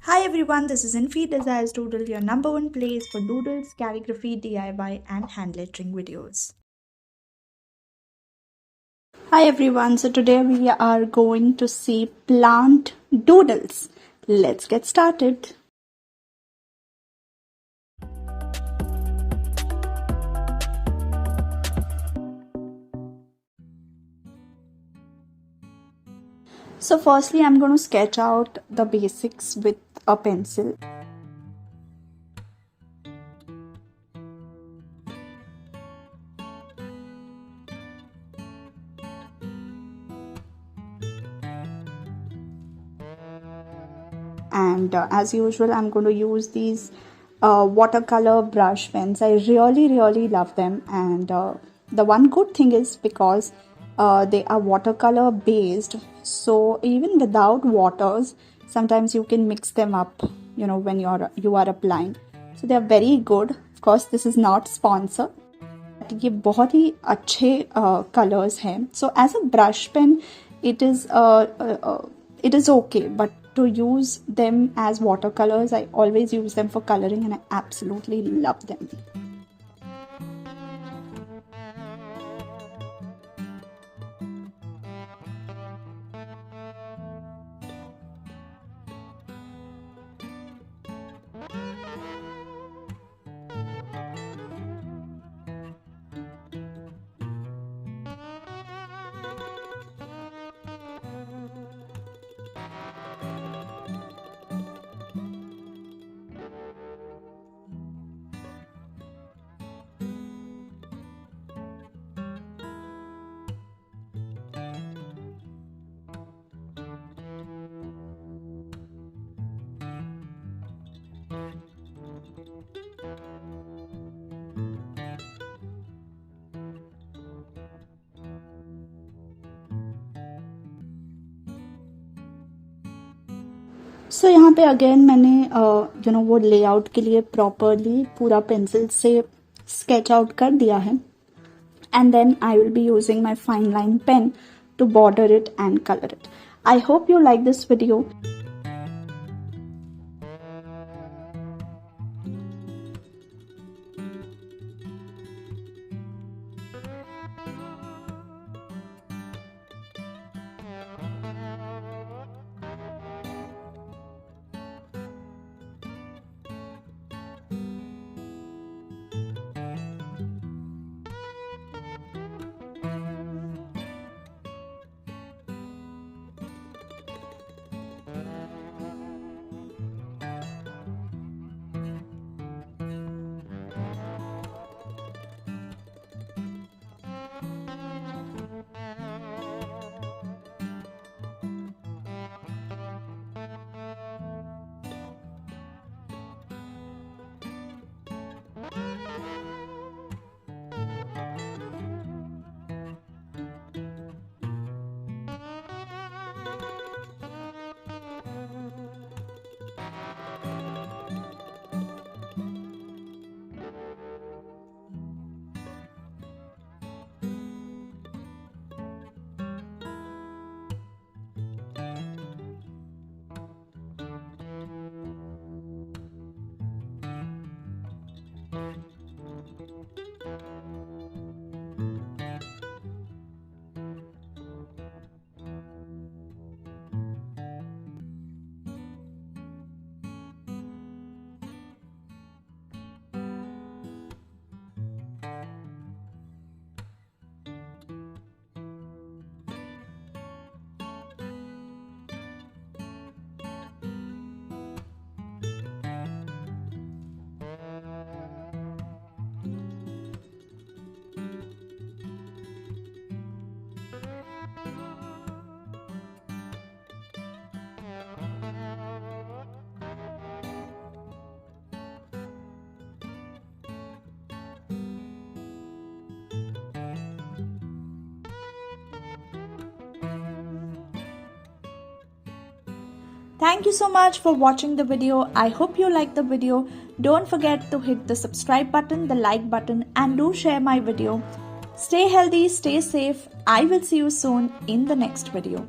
Hi everyone, this is Infi Desires Doodle, your number one place for doodles, calligraphy, DIY, and hand lettering videos. Hi everyone, so today we are going to see plant doodles. Let's get started. So firstly, I'm going to sketch out the basics with a pencil. And as usual, I'm going to use these watercolor brush pens. I really love them, and the one good thing is because they are watercolor based, so even without waters sometimes you can mix them up, when you are applying, so they are very good. Of course, this is not sponsor, ये बहुत ही अच्छे colours हैं. So as a brush pen, it is okay, but to use them as watercolors, I always use them for coloring and I absolutely love them. सो यहाँ पे again मैंने वो layout के लिए प्रॉपरली पूरा पेंसिल से स्केच आउट कर दिया है, and then I will be using my fine line pen to border it and colour it. I hope you like this video. Thank you so much for watching the video. I hope you liked the video. Don't forget to hit the subscribe button, the like button, and do share my video. Stay healthy, stay safe. I will see you soon in the next video.